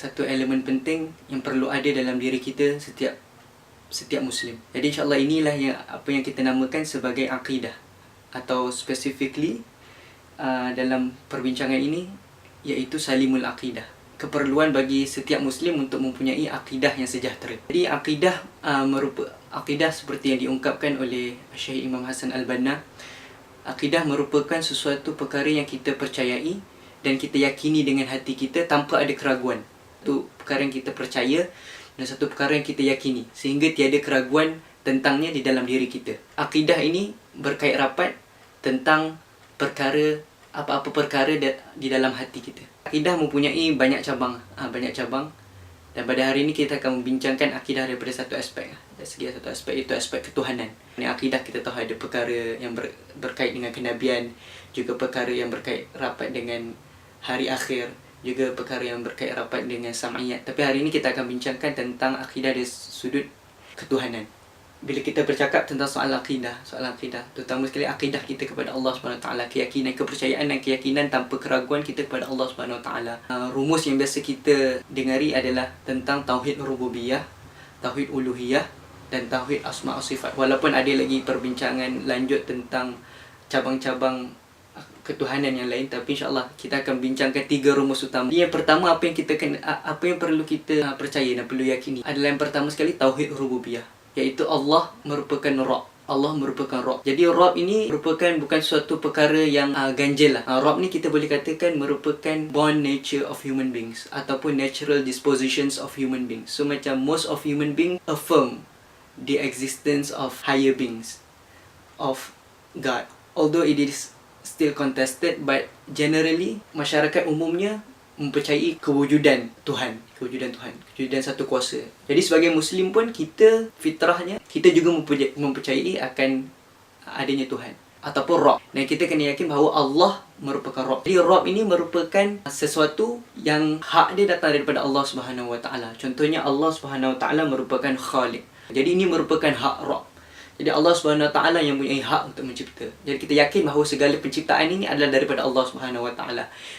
satu elemen penting yang perlu ada dalam diri kita setiap Muslim. Jadi insyaAllah inilah apa yang kita namakan sebagai akidah, atau specifically dalam perbincangan ini iaitu salimul akidah. Keperluan bagi setiap Muslim untuk mempunyai akidah yang sejahtera. Jadi akidah akidah seperti yang diungkapkan oleh Syekh Imam Hasan Al-Banna, akidah merupakan sesuatu perkara yang kita percayai dan kita yakini dengan hati kita tanpa ada keraguan. Itu perkara yang kita percaya dan satu perkara yang kita yakini sehingga tiada keraguan tentangnya di dalam diri kita. Akidah ini berkait rapat tentang apa-apa perkara di dalam hati kita. Akidah mempunyai banyak cabang, dan pada hari ini kita akan membincangkan akidah daripada satu aspek. Dari segi satu aspek itu aspek ketuhanan. Ini akidah kita tahu ada perkara yang berkait dengan kenabian, juga perkara yang berkait rapat dengan hari akhir, juga perkara yang berkait rapat dengan sam'iyat. Tapi hari ini kita akan bincangkan tentang akidah dari sudut ketuhanan. Bila kita bercakap tentang soal akidah, terutama sekali akidah kita kepada Allah SWT, keyakinan, kepercayaan dan keyakinan tanpa keraguan kita kepada Allah SWT. Rumus yang biasa kita dengari adalah tentang tauhid rububiyah, tauhid uluhiyah dan tauhid asma' wa sifat. Walaupun ada lagi perbincangan lanjut tentang cabang-cabang ketuhanan yang lain, tapi insyaAllah kita akan bincangkan 3 rumus utama. Yang pertama, apa yang perlu kita percaya dan perlu yakini adalah yang pertama sekali tauhid rububiyah, iaitu Allah merupakan Rabb. Allah merupakan Rabb. Jadi Rabb ini merupakan bukan suatu perkara yang ganjil lah. Rabb ni kita boleh katakan merupakan born nature of human beings ataupun natural dispositions of human beings. So macam most of human beings affirm the existence of higher beings, of God. Although it is still contested, but generally masyarakat umumnya mempercayai kewujudan Tuhan, kewujudan satu kuasa. Jadi sebagai Muslim pun kita fitrahnya kita juga mempercayai akan adanya Tuhan ataupun Rabb. Dan kita kena yakin bahawa Allah merupakan Rabb. Jadi Rabb ini merupakan sesuatu yang hak dia datang daripada Allah Subhanahu Wa Taala. Contohnya Allah Subhanahu Wa Taala merupakan Khaliq. Jadi ini merupakan hak Rabb. Jadi Allah SWT yang mempunyai hak untuk mencipta. Jadi kita yakin bahawa segala penciptaan ini adalah daripada Allah SWT.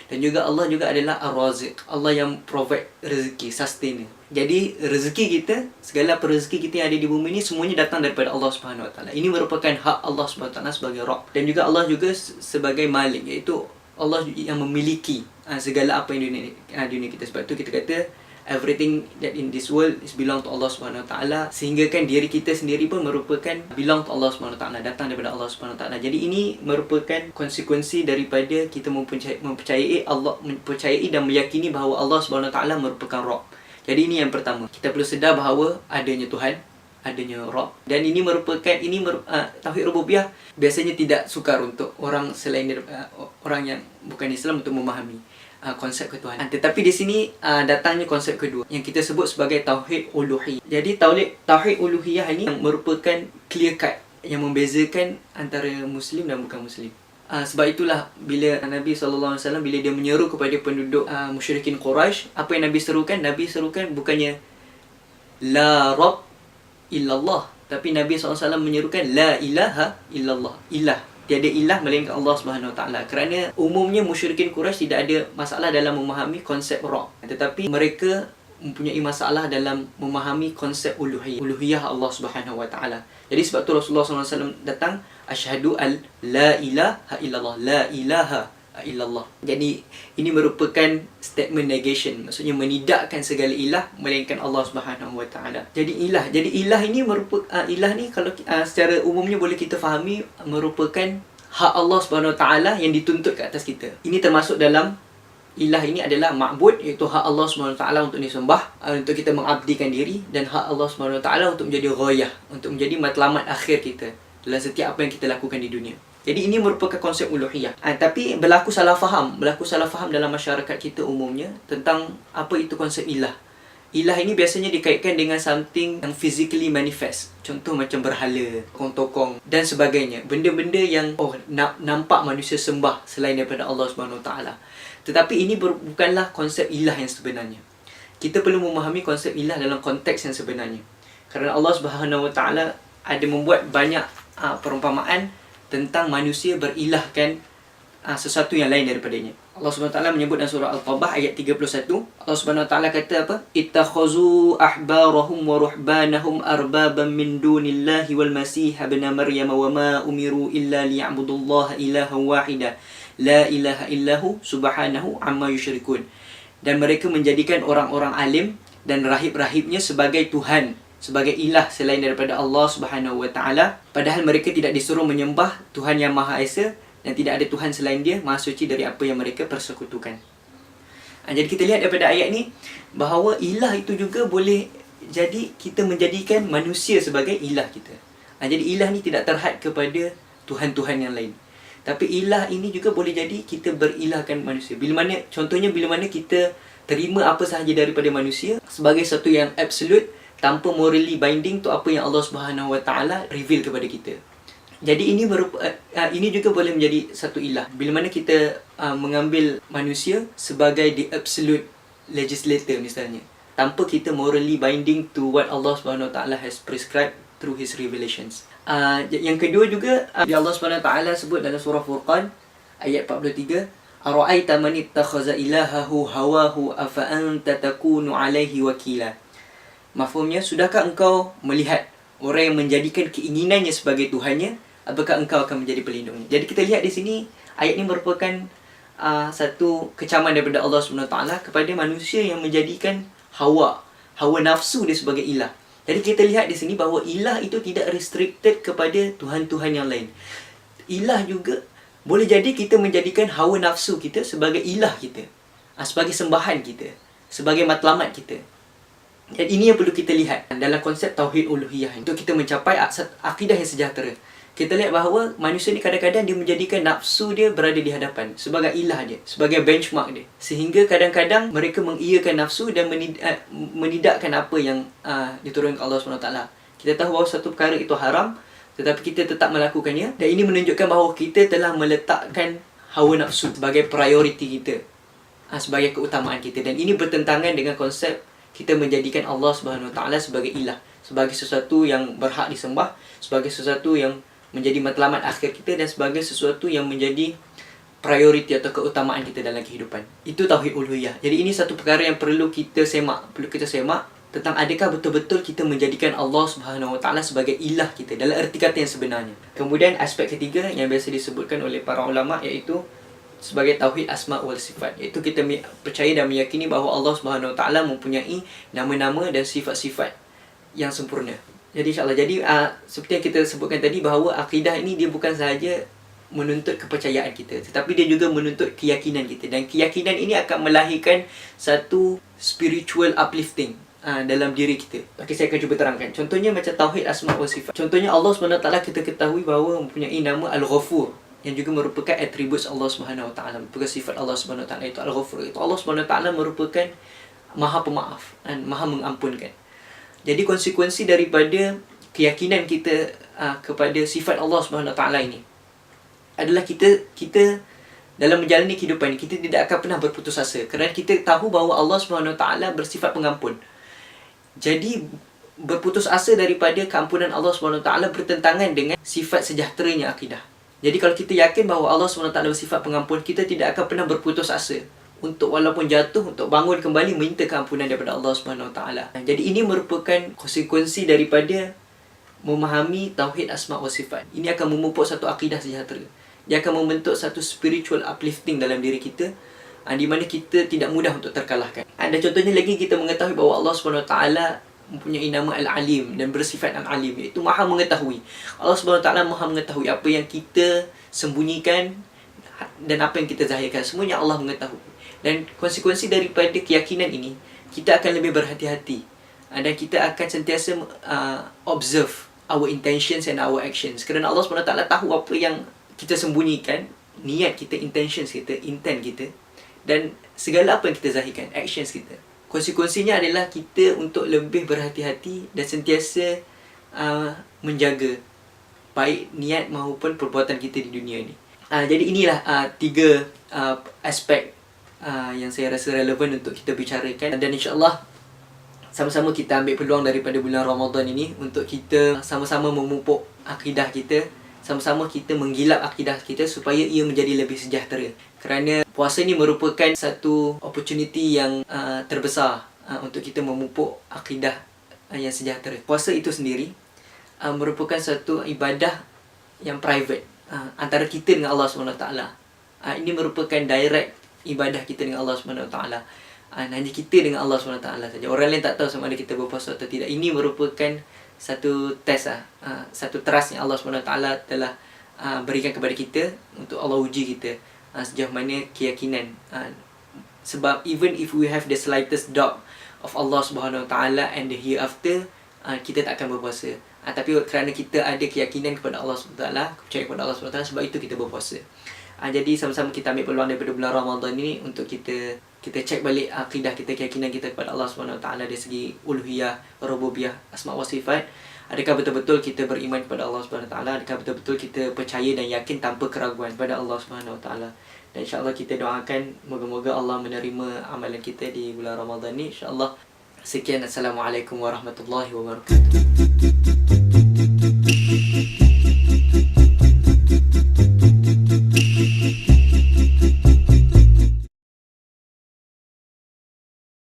Dan juga Allah juga adalah Ar-Raziq, Allah yang provide rezeki, sustainer. Jadi rezeki kita, segala rezeki kita yang ada di bumi ini semuanya datang daripada Allah SWT. Ini merupakan hak Allah SWT sebagai Rabb. Dan juga Allah juga sebagai Malik, iaitu Allah yang memiliki segala apa yang dunia kita. Sebab tu kita kata everything that in this world is belong to Allah SWT. Sehingga kan diri kita sendiri pun merupakan belong to Allah SWT, datang daripada Allah SWT. Jadi ini merupakan konsekuensi daripada kita mempercayai dan meyakini bahawa Allah SWT merupakan Rabb. Jadi ini yang pertama. Kita perlu sedar bahawa adanya Tuhan, adanya Rabb. Dan ini merupakan tauhid rububiyah biasanya tidak sukar untuk orang selain orang yang bukan Islam untuk memahami konsep ketuhanan. Tetapi di sini datangnya konsep kedua yang kita sebut sebagai tauhid uluhiyah. Jadi tauhid uluhiyah ini merupakan clear cut yang membezakan antara Muslim dan bukan Muslim. Sebab itulah bila Nabi SAW bila dia menyeru kepada penduduk musyrikin Quraisy, apa yang Nabi serukan? Nabi serukan bukannya la Rabb illallah, tapi Nabi SAW menyerukan la ilaha illallah. Tiada ilah melainkan Allah Subhanahu Wa Taala. Kerana umumnya musyrikin Quraisy tidak ada masalah dalam memahami konsep Rabb, tetapi mereka mempunyai masalah dalam memahami konsep uluhiyah Allah Subhanahu Wa Taala. Jadi sebab tu Rasulullah SAW datang, asyhadu an la ilaha illallah, la ilaha illallah. Jadi ini merupakan statement negation, maksudnya menidakkan segala ilah melainkan Allah Subhanahu Wa Taala. Jadi ilah ini merupakan ilah ni kalau secara umumnya boleh kita fahami merupakan hak Allah Subhanahu Wa Taala yang dituntut ke atas kita. Ini termasuk dalam ilah ini adalah ma'bud, iaitu hak Allah Subhanahu Wa Taala untuk disembah, untuk kita mengabdikan diri, dan hak Allah Subhanahu Wa Taala untuk menjadi ghayah, untuk menjadi matlamat akhir kita dalam setiap apa yang kita lakukan di dunia. Jadi ini merupakan konsep uluhiyah. Tapi berlaku salah faham dalam masyarakat kita umumnya tentang apa itu konsep ilah. Ilah ini biasanya dikaitkan dengan something yang physically manifest. Contoh macam berhala, tokong-tokong dan sebagainya. Benda-benda yang nampak manusia sembah selain daripada Allah Subhanahu Wa Taala. Tetapi ini bukanlah konsep ilah yang sebenarnya. Kita perlu memahami konsep ilah dalam konteks yang sebenarnya. Kerana Allah Subhanahu Wa Taala ada membuat banyak perumpamaan tentang manusia berilahkan sesuatu yang lain daripadanya. Allah Subhanahu Wa Taala menyebut dalam surah Al-Qabah ayat 31. Allah Subhanahu Wa Taala kata apa? Ittakhazu ahbarahum wa ruhbanahum arbaban min dunillahi wal masih ibn Maryam wa ma umiru illa liya'budullaha ilahan wahida la ilaha illahu subhanahu amma yusyrikun. Dan mereka menjadikan orang-orang alim dan rahib-rahibnya sebagai Tuhan, sebagai ilah selain daripada Allah Subhanahu Wa Taala, padahal mereka tidak disuruh menyembah Tuhan yang Maha Esa dan tidak ada Tuhan selain Dia, Maha Suci dari apa yang mereka persekutukan. Jadi kita lihat daripada ayat ni bahawa ilah itu juga boleh jadi kita menjadikan manusia sebagai ilah kita. Jadi ilah ni tidak terhad kepada Tuhan-Tuhan yang lain. Tapi ilah ini juga boleh jadi kita berilahkan manusia. Contohnya bila mana kita terima apa sahaja daripada manusia sebagai satu yang absolute, tanpa morally binding tu apa yang Allah Subhanahu Wa Taala reveal kepada kita. Jadi ini juga boleh menjadi satu ilah. Bila mana kita mengambil manusia sebagai the absolute legislator misalnya, tanpa kita morally binding to what Allah Subhanahu Wa Taala has prescribed through His revelations. Yang kedua juga, Allah Subhanahu Wa Taala sebut dalam surah Furqan ayat 43, ara'aita man ittakhaza ilahahu hawahu afa anta takunu alaihi wakila. Mafhumnya, sudahkah engkau melihat orang yang menjadikan keinginannya sebagai Tuhannya, apakah engkau akan menjadi pelindungnya? Jadi kita lihat di sini ayat ini merupakan satu kecaman daripada Allah Subhanahu Wa Taala kepada manusia yang menjadikan hawa nafsu dia sebagai ilah. Jadi kita lihat di sini bahawa ilah itu tidak restricted kepada Tuhan-Tuhan yang lain. Ilah juga boleh jadi kita menjadikan hawa nafsu kita sebagai ilah kita, sebagai sembahan kita, sebagai matlamat kita. Dan ini yang perlu kita lihat dalam konsep Tauhid Uluhiyah untuk kita mencapai akidah yang sejahtera. Kita lihat bahawa manusia ni kadang-kadang dia menjadikan nafsu dia berada di hadapan sebagai ilah dia, sebagai benchmark dia. Sehingga kadang-kadang mereka mengiyakan nafsu dan menidakkan apa yang diturunkan Allah SWT. Kita tahu bahawa satu perkara itu haram, tetapi kita tetap melakukannya. Dan ini menunjukkan bahawa kita telah meletakkan hawa nafsu sebagai priority kita, sebagai keutamaan kita. Dan ini bertentangan dengan konsep kita menjadikan Allah SWT sebagai ilah, sebagai sesuatu yang berhak disembah, sebagai sesuatu yang menjadi matlamat akhir kita, dan sebagai sesuatu yang menjadi prioriti atau keutamaan kita dalam kehidupan. Itu Tauhid Uluhiyah. Jadi ini satu perkara yang perlu kita semak tentang adakah betul-betul kita menjadikan Allah Subhanahu Wa Taala sebagai ilah kita dalam erti kata yang sebenarnya. Kemudian aspek ketiga yang biasa disebutkan oleh para ulama iaitu sebagai Tauhid Asma' wal Sifat, iaitu kita percaya dan meyakini bahawa Allah Subhanahu Wa Taala mempunyai nama-nama dan sifat-sifat yang sempurna. Jadi insyaAllah, seperti yang kita sebutkan tadi, bahawa akidah ini dia bukan sahaja menuntut kepercayaan kita, tetapi dia juga menuntut keyakinan kita. Dan keyakinan ini akan melahirkan satu spiritual uplifting dalam diri kita. Okay, saya akan cuba terangkan. Contohnya macam Tauhid Asma' wa Sifat. Contohnya Allah SWT kita ketahui bahawa mempunyai nama Al-Ghafur, yang juga merupakan atribut Allah SWT, merupakan sifat Allah SWT, itu Al-Ghafur. Itu Allah SWT merupakan Maha Pemaaf dan Maha Mengampunkan. Jadi konsekuensi daripada keyakinan kita kepada sifat Allah SWT ini adalah kita dalam menjalani kehidupan ini, kita tidak akan pernah berputus asa, kerana kita tahu bahawa Allah SWT bersifat pengampun. Jadi berputus asa daripada keampunan Allah SWT bertentangan dengan sifat sejahteranya akidah. Jadi kalau kita yakin bahawa Allah SWT bersifat pengampun, kita tidak akan pernah berputus asa untuk walaupun jatuh, untuk bangun kembali minta keampunan daripada Allah SWT. Jadi ini merupakan konsekuensi daripada memahami Tauhid Asma' wa Sifat. Ini akan memupuk satu akidah sejahtera. Dia akan membentuk satu spiritual uplifting dalam diri kita, di mana kita tidak mudah untuk terkalahkan. Dan contohnya lagi, kita mengetahui bahawa Allah SWT mempunyai nama Al-Alim dan bersifat Al-Alim, iaitu Maha Mengetahui. Allah SWT Maha Mengetahui apa yang kita sembunyikan dan apa yang kita zahirkan, semuanya Allah mengetahui. Dan konsekuensi daripada keyakinan ini, kita akan lebih berhati-hati, dan kita akan sentiasa observe our intentions and our actions, kerana Allah SWT tahu apa yang kita sembunyikan, niat kita, intentions kita, intent kita, dan segala apa yang kita zahirkan, actions kita. Konsekuensinya adalah kita untuk lebih berhati-hati dan sentiasa menjaga baik niat maupun perbuatan kita di dunia ini. Jadi inilah tiga aspek yang saya rasa relevan untuk kita bicarakan. Dan insyaAllah sama-sama kita ambil peluang daripada bulan Ramadan ini untuk kita sama-sama memupuk akidah kita sama-sama kita menggilap akidah kita supaya ia menjadi lebih sejahtera. Kerana puasa ni merupakan satu opportunity yang terbesar untuk kita memupuk akidah yang sejahtera. Puasa itu sendiri merupakan satu ibadah yang private antara kita dengan Allah SWT. Ini merupakan direct ibadah kita dengan Allah SWT. Hanya kita dengan Allah SWT saja. Orang lain tak tahu sama ada kita berpuasa atau tidak. Ini merupakan satu test satu trust yang Allah SWT telah berikan kepada kita untuk Allah uji kita sejauh mana keyakinan. Sebab even if we have the slightest doubt of Allah SWT and the hereafter, kita tak akan berpuasa. Tapi kerana kita ada keyakinan kepada Allah SWT, percaya kepada Allah SWT, sebab itu kita berpuasa. Jadi sama-sama kita ambil peluang daripada bulan Ramadan ini untuk kita cek balik akidah kita, keyakinan kita kepada Allah SWT dari segi uluhiyah, rububiyah, asma wa sifat. Adakah betul-betul kita beriman kepada Allah SWT? Adakah betul-betul kita percaya dan yakin tanpa keraguan kepada Allah SWT? Dan insya-Allah kita doakan moga-moga Allah menerima amalan kita di bulan Ramadan ni, insya-Allah. Sekian, assalamualaikum warahmatullahi wabarakatuh.